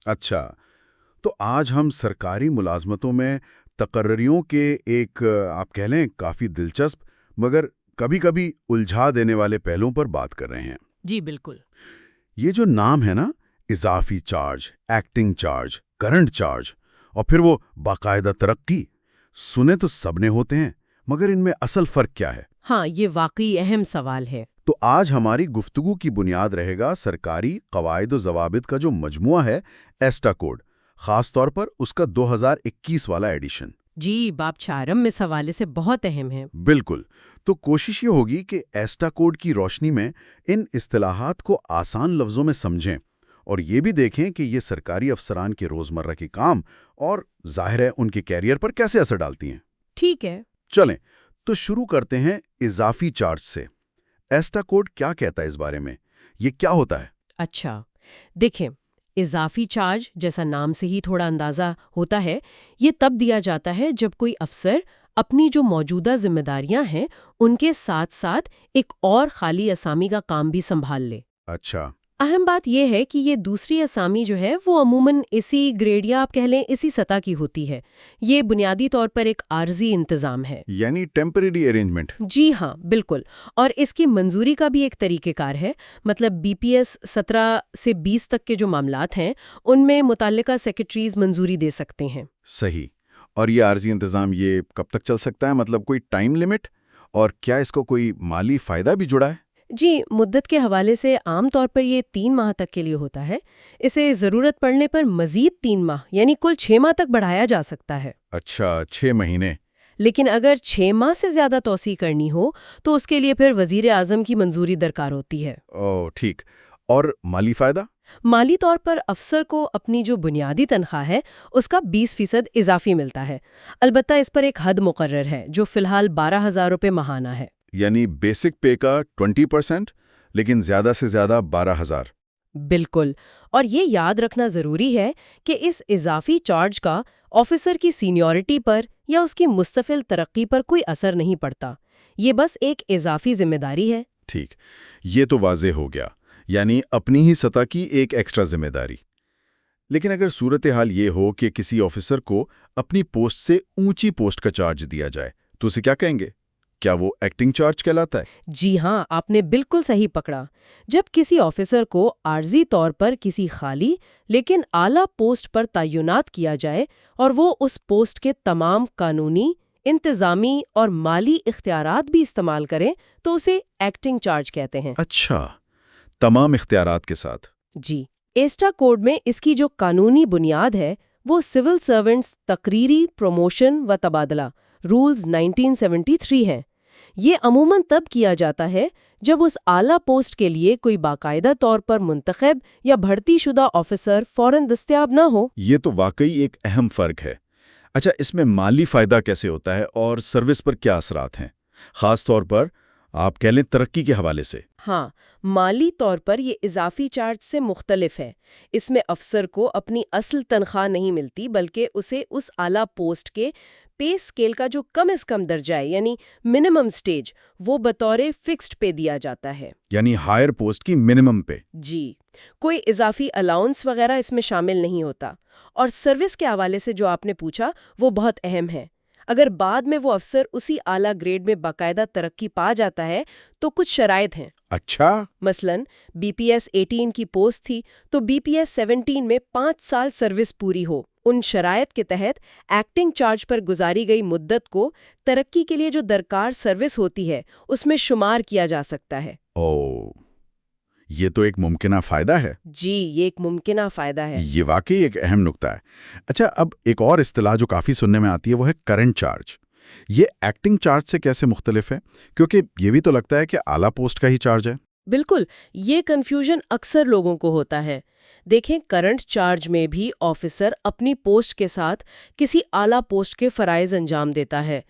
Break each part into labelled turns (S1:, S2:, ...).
S1: اچھا، تو آج ہم سرکاری ملازمتوں میں تقرریوں کے ایک آپ کہہ لیں کافی دلچسپ مگر کبھی کبھی الجھا دینے والے پہلوؤں پر بات کر رہے ہیں۔
S2: جی بالکل۔
S1: یہ جو نام ہے نا، اضافی charge, acting charge, current charge اور پھر وہ باقاعدہ ترقی، سنے تو سب نے ہوتے ہیں مگر ان میں اصل فرق کیا ہے؟
S2: ہاں، یہ واقعی اہم سوال ہے۔
S1: تو آج ہماری گفتگو کی بنیاد رہے گا سرکاری قواعد و ضوابط کا جو مجموعہ ہے ایسٹا کوڈ، خاص طور پر اس کا 2021 والا ایڈیشن۔
S2: جی، باب 4 میں اس حوالے سے بہت اہم ہے۔
S1: بالکل، تو کوشش یہ ہوگی کہ ایسٹا کوڈ کی روشنی میں ان اصطلاحات کو آسان لفظوں میں سمجھیں اور یہ بھی دیکھیں کہ یہ سرکاری افسران کے روزمرہ کے کام اور ظاہر ہے ان کے کیریئر پر کیسے اثر ڈالتی ہیں۔
S2: ٹھیک ہے۔
S1: چلیں تو شروع کرتے ہیں اضافی چارج سے۔ ایسٹا کوڈ کیا کہتا ہے اس بارے میں؟ یہ کیا ہوتا ہے؟
S2: اچھا، دیکھیں، اضافی چارج جیسا نام سے ہی تھوڑا اندازہ ہوتا ہے، یہ تب دیا جاتا ہے جب کوئی افسر اپنی جو موجودہ ذمہ داریاں ہیں ان کے ساتھ ساتھ ایک اور خالی اسامی کا کام بھی سنبھال لے۔
S1: اچھا،
S2: اہم بات یہ ہے کہ یہ دوسری اسامی جو ہے وہ عموماً اسی گریڈ یا آپ کہہ لیں اسی سطح کی ہوتی ہے۔ یہ بنیادی طور پر ایک عارضی انتظام ہے۔
S1: یعنی ٹیمپریری ارینجمنٹ۔
S2: جی ہاں، بالکل، اور اس کی منظوری کا بھی ایک طریقہ کار ہے۔ مطلب بی پی ایس 17 سے 20 تک کے جو معاملات ہیں ان میں متعلقہ سیکرٹریز منظوری دے سکتے ہیں۔
S1: صحیح، اور یہ عارضی انتظام یہ کب تک چل سکتا ہے؟ مطلب کوئی ٹائم لمٹ؟ اور کیا اس کو کوئی مالی فائدہ بھی جڑا ہے؟
S2: جی، مدت کے حوالے سے عام طور پر یہ 3 ماہ تک کے لیے ہوتا ہے۔ اسے ضرورت پڑنے پر مزید 3 ماہ یعنی کل 6 ماہ تک بڑھایا جا سکتا ہے۔
S1: اچھا، 6 مہینے۔
S2: لیکن اگر 6 ماہ سے زیادہ توسیع کرنی ہو تو اس کے لیے پھر وزیر اعظم کی منظوری درکار ہوتی ہے۔
S1: اوہ ٹھیک، اور مالی فائدہ؟
S2: مالی طور پر افسر کو اپنی جو بنیادی تنخواہ ہے اس کا 20% اضافی ملتا ہے، البتہ اس پر ایک حد مقرر ہے جو فی الحال 12,000 روپے ماہانہ ہے۔
S1: یعنی بیسک پے کا 20%، لیکن زیادہ سے زیادہ 12,000۔
S2: بالکل، اور یہ یاد رکھنا ضروری ہے کہ اس اضافی چارج کا آفیسر کی سینیورٹی پر یا اس کی مستقل ترقی پر کوئی اثر نہیں پڑتا، یہ بس ایک اضافی ذمہ داری ہے۔
S1: ٹھیک، یہ تو واضح ہو گیا، یعنی اپنی ہی سطح کی ایک ایکسٹرا ذمہ داری۔ لیکن اگر صورتحال یہ ہو کہ کسی آفیسر کو اپنی پوسٹ سے اونچی پوسٹ کا چارج دیا جائے تو اسے کیا کہیں گے؟ کیا وہ ایکٹنگ چارج کہلاتا ہے؟
S2: جی ہاں، آپ نے بالکل صحیح پکڑا۔ جب کسی آفیسر کو عارضی طور پر کسی خالی لیکن اعلیٰ پوسٹ پر تعینات کیا جائے اور وہ اس پوسٹ کے تمام قانونی، انتظامی اور مالی اختیارات بھی استعمال کریں تو اسے ایکٹنگ چارج کہتے ہیں۔
S1: اچھا، تمام اختیارات کے ساتھ۔
S2: جی، ایسٹا کوڈ میں اس کی جو قانونی بنیاد ہے وہ سول سرونٹس تقرری، پروموشن و تبادلہ رولز 1973 ہیں۔ یہ عموماً تب کیا جاتا ہے جب اس اعلیٰ پوسٹ کے لیے کوئی باقاعدہ طور پر منتخب یا بھرتی شدہ آفیسر فوراً دستیاب نہ ہو۔
S1: یہ تو واقعی ایک اہم فرق ہے۔ اچھا، اس میں مالی فائدہ کیسے ہوتا ہے اور سروس پر کیا اثرات ہیں، خاص طور پر آپ کہہ لیں ترقی کے حوالے سے؟
S2: ہاں، مالی طور پر یہ اضافی چارج سے مختلف ہے۔ اس میں افسر کو اپنی اصل تنخواہ نہیں ملتی بلکہ اسے اس اعلیٰ پوسٹ کے پے اسکیل کا جو کم از کم درجہ ہے یعنی منیمم سٹیج، وہ بطور فکسڈ پے دیا جاتا ہے۔
S1: یعنی ہائر پوسٹ کی منیمم پے؟
S2: جی، کوئی اضافی الاؤنس وغیرہ اس میں شامل نہیں ہوتا۔ اور سروس کے حوالے سے جو آپ نے پوچھا وہ بہت اہم ہے۔ اگر بعد میں وہ افسر اسی اعلیٰ گریڈ میں باقاعدہ ترقی پا جاتا ہے تو کچھ شرائط ہیں۔
S1: اچھا،
S2: مثلاً بی پی ایس 18 کی پوسٹ تھی تو بی پی ایس 17 میں 5 سال سروس پوری ہو۔ ان شرائط کے تحت ایکٹنگ چارج پر گزاری گئی مدت کو ترقی کے لیے جو درکار سروس ہوتی ہے اس میں شمار کیا جا سکتا ہے۔
S1: اوہ، یہ تو ایک ممکنہ فائدہ ہے۔
S2: جی، یہ ایک ممکنہ فائدہ ہے۔
S1: یہ واقعی ایک اہم نکتہ ہے۔ اچھا، اب ایک اور اصطلاح جو کافی سننے میں آتی ہے وہ ہے کرنٹ چارج۔ یہ ایکٹنگ چارج سے کیسے مختلف ہے؟ کیونکہ یہ بھی تو لگتا ہے کہ اعلیٰ پوسٹ کا ہی چارج ہے۔
S2: بالکل، یہ کنفیوژن اکثر لوگوں کو ہوتا ہے۔ دیکھیں، کرنٹ چارج میں بھی آفیسر اپنی پوسٹ کے ساتھ کسی اعلیٰ پوسٹ کے فرائض انجام دیتا ہے،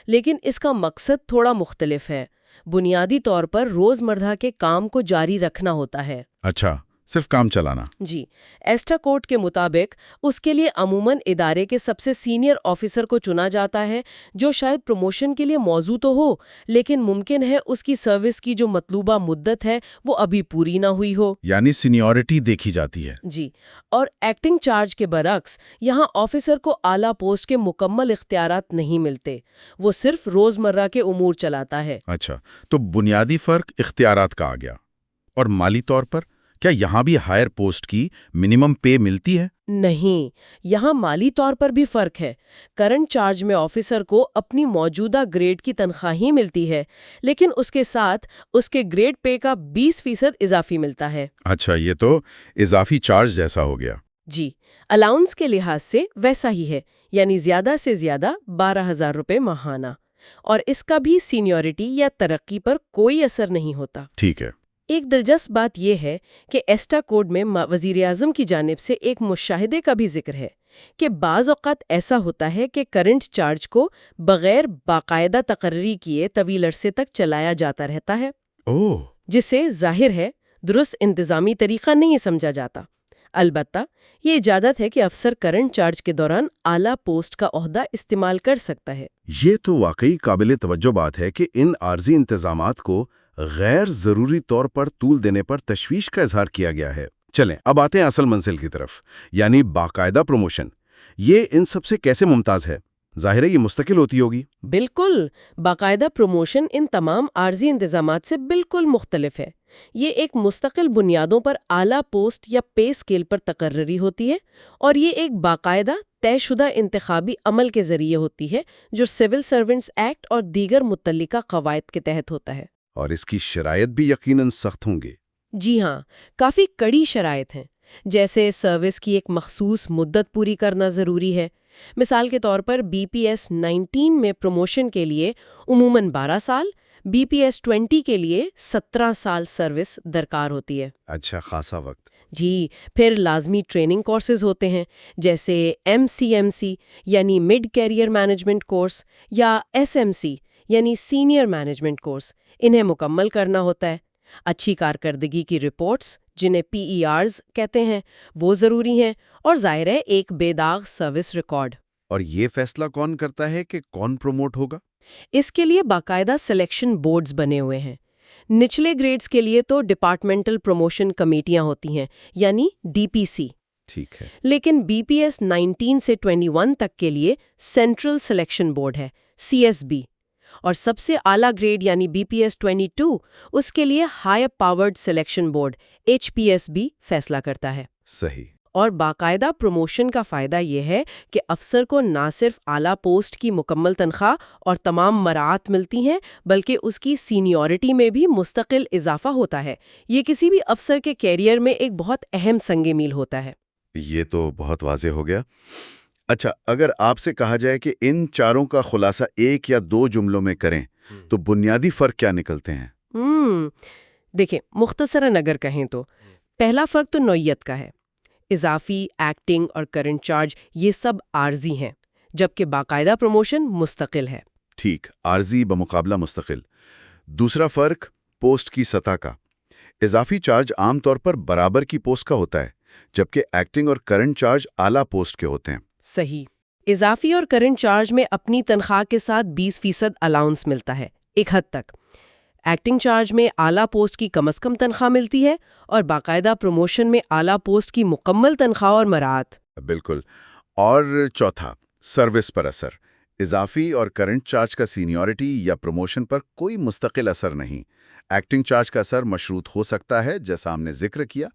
S2: لیکن اس کا مقصد تھوڑا مختلف ہے۔ بنیادی طور پر روزمرہ کے کام کو جاری رکھنا ہوتا ہے۔
S1: اچھا، صرف کام چلانا.
S2: جی ایسٹا کوڈ کے مطابق اس کے لیے عموماً ادارے کے سب سے سینئر آفیسر کو چنا جاتا ہے جو شاید پروموشن کے لیے موزوں تو ہو لیکن ممکن ہے اس کی سروس کی جو مطلوبہ مدت ہے وہ ابھی پوری نہ ہوئی ہو.
S1: یعنی سینیورٹی دیکھی جاتی ہے.
S2: جی اور ایکٹنگ چارج کے برعکس یہاں آفیسر کو اعلیٰ پوسٹ کے مکمل اختیارات نہیں ملتے، وہ صرف روزمرہ کے امور چلاتا ہے.
S1: اچھا، تو بنیادی فرق اختیارات کا آ گیا. اور مالی طور پر کیا یہاں بھی ہائر پوسٹ کی منیمم پے ملتی ہے؟
S2: نہیں، یہاں مالی طور پر بھی فرق ہے. کرنٹ چارج میں آفیسر کو اپنی موجودہ گریڈ کی تنخواہ ہی ملتی ہے لیکن اس کے ساتھ اس کے گریڈ پے کا 20% اضافی ملتا ہے.
S1: اچھا، یہ تو اضافی چارج جیسا ہو گیا.
S2: جی الاؤنس کے لحاظ سے ویسا ہی ہے، یعنی زیادہ سے زیادہ 12,000 روپے ماہانہ، اور اس کا بھی سینیورٹی یا ترقی پر کوئی اثر نہیں ہوتا.
S1: ٹھیک ہے.
S2: ایک دلچسپ بات یہ ہے کہ ایسٹا کوڈ میں وزیر اعظم کی جانب سے ایک مشاہدے کا بھی ذکر ہے کہ بعض اوقات ایسا ہوتا ہے کہ کرنٹ چارج کو بغیر باقاعدہ تقرری کیے طویل عرصے تک چلایا جاتا رہتا ہے، جس سے ظاہر ہے درست انتظامی طریقہ نہیں سمجھا جاتا. البتہ یہ اجازت ہے کہ افسر کرنٹ چارج کے دوران اعلیٰ پوسٹ کا عہدہ استعمال کر سکتا ہے.
S1: یہ تو واقعی قابل توجہ بات ہے کہ ان عارضی انتظامات کو غیر ضروری طور پر طول دینے پر تشویش کا اظہار کیا گیا ہے. چلیں اب آتے ہیں اصل منزل کی طرف، یعنی باقاعدہ پروموشن. یہ ان سب سے کیسے ممتاز ہے؟ ظاہر ہے یہ مستقل ہوتی ہوگی.
S2: بالکل، باقاعدہ پروموشن ان تمام عارضی انتظامات سے بالکل مختلف ہے. یہ ایک مستقل بنیادوں پر اعلیٰ پوسٹ یا پے اسکیل پر تقرری ہوتی ہے اور یہ ایک باقاعدہ طے شدہ انتخابی عمل کے ذریعے ہوتی ہے جو سول سرونٹس ایکٹ اور دیگر متعلقہ قواعد کے تحت ہوتا ہے.
S1: اور اس کی شرائط بھی یقیناً سخت ہوں گے.
S2: جی ہاں، کافی کڑی شرائط ہیں، جیسے سروس کی ایک مخصوص مدت پوری کرنا ضروری ہے. مثال کے طور پر BPS 19 میں پروموشن کے لیے عموماً 12 سال، BPS 20 کے لیے 17 سال سروس درکار ہوتی ہے.
S1: اچھا خاصا وقت.
S2: جی پھر لازمی ٹریننگ کورسز ہوتے ہیں جیسے MCMC یعنی مڈ کیریئر مینجمنٹ کورس یا SMC یعنی سینئر مینجمنٹ کورس. انہیں مکمل کرنا ہوتا ہے. اچھی کارکردگی کی رپورٹس جنہیں PERs کہتے ہیں وہ ضروری ہیں اور ظاہر ہے ایک بے داغ سروس ریکارڈ.
S1: اور یہ فیصلہ کون کرتا ہے کہ کون پروموٹ ہوگا؟
S2: اس کے لیے باقاعدہ سلیکشن بورڈز بنے ہوئے ہیں. نچلے گریڈز کے لیے تو ڈپارٹمنٹل پروموشن کمیٹیاں ہوتی ہیں یعنی DPC.
S1: ٹھیک ہے.
S2: لیکن BPS 19 سے 21 تک کے لیے سینٹرل سلیکشن بورڈ ہے CSB. اور سب سے اعلیٰ گریڈ یعنی BPS 22 اس کے لیے high powered selection board HPSB فیصلہ کرتا ہے.
S1: صحیح.
S2: اور باقاعدہ پروموشن کا فائدہ یہ ہے کہ افسر کو نہ صرف اعلیٰ پوسٹ کی مکمل تنخواہ اور تمام مراعات ملتی ہیں بلکہ اس کی سینیورٹی میں بھی مستقل اضافہ ہوتا ہے. یہ کسی بھی افسر کے کیریئر میں ایک بہت اہم سنگ میل ہوتا ہے.
S1: یہ تو بہت واضح ہو گیا. اچھا، اگر آپ سے کہا جائے کہ ان چاروں کا خلاصہ ایک یا دو جملوں میں کریں تو بنیادی فرق کیا نکلتے ہیں؟
S2: دیکھیں مختصراً اگر کہیں تو پہلا فرق تو نوعیت کا ہے. اضافی، ایکٹنگ اور کرنٹ چارج یہ سب عارضی ہیں جبکہ باقاعدہ پروموشن مستقل ہے.
S1: ٹھیک، عارضی بمقابلہ مستقل. دوسرا فرق پوسٹ کی سطح کا. اضافی چارج عام طور پر برابر کی پوسٹ کا ہوتا ہے جبکہ ایکٹنگ اور کرنٹ چارج اعلیٰ پوسٹ کے ہوتے ہیں.
S2: صحیح. اضافی اور کرنٹ چارج میں اپنی تنخواہ کے ساتھ 20% الاؤنس ملتا ہے ایک حد تک. ایکٹنگ چارج میں اعلیٰ پوسٹ کی کم از کم تنخواہ ملتی ہے اور باقاعدہ پروموشن میں اعلیٰ پوسٹ کی مکمل تنخواہ اور مراعات.
S1: بالکل. اور چوتھا، سروس پر اثر. اضافی اور کرنٹ چارج کا سینیورٹی یا پروموشن پر کوئی مستقل اثر نہیں. ایکٹنگ چارج کا اثر مشروط ہو سکتا ہے جیسا ہم نے ذکر کیا،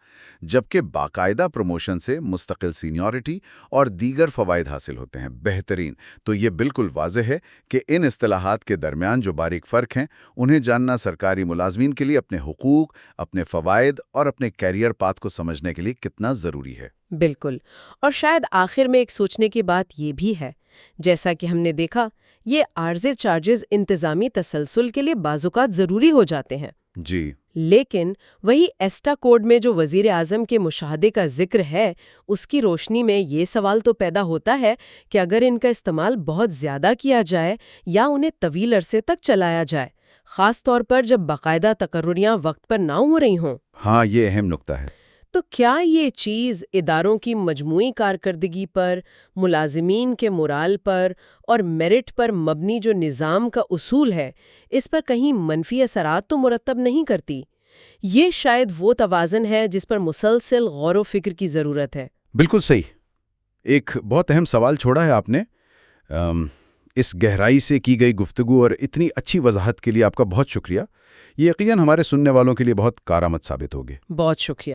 S1: جبکہ باقاعدہ پروموشن سے مستقل سینیورٹی اور دیگر فوائد حاصل ہوتے ہیں. بہترین. تو یہ بالکل واضح ہے کہ ان اصطلاحات کے درمیان جو باریک فرق ہیں انہیں جاننا سرکاری ملازمین کے لیے اپنے حقوق، اپنے فوائد اور اپنے کیریئر پاتھ کو سمجھنے کے لیے کتنا ضروری ہے.
S2: بالکل. اور شاید آخر میں ایک سوچنے کی بات یہ بھی ہے، جیسا کہ ہم نے دیکھا یہ عارضی چارجز انتظامی تسلسل کے لیے بعض اوقات ضروری ہو جاتے ہیں.
S1: جی.
S2: لیکن وہی ایسٹا کوڈ میں جو وزیر اعظم کے مشاہدے کا ذکر ہے اس کی روشنی میں یہ سوال تو پیدا ہوتا ہے کہ اگر ان کا استعمال بہت زیادہ کیا جائے یا انہیں طویل عرصے تک چلایا جائے، خاص طور پر جب باقاعدہ تقرریاں وقت پر نہ ہو رہی ہوں.
S1: ہاں، یہ اہم نکتہ ہے.
S2: تو کیا یہ چیز اداروں کی مجموعی کارکردگی پر، ملازمین کے مورال پر اور میرٹ پر مبنی جو نظام کا اصول ہے، اس پر کہیں منفی اثرات تو مرتب نہیں کرتی؟ یہ شاید وہ توازن ہے جس پر مسلسل غور و فکر کی ضرورت ہے۔
S3: بالکل صحیح۔ ایک بہت اہم سوال چھوڑا ہے آپ نے۔ اس گہرائی سے کی گئی گفتگو اور اتنی اچھی وضاحت کے لیے آپ کا بہت شکریہ۔ یہ یقیناً ہمارے سننے والوں کے لیے بہت کارآمد ثابت ہوگی۔
S2: بہت شکریہ۔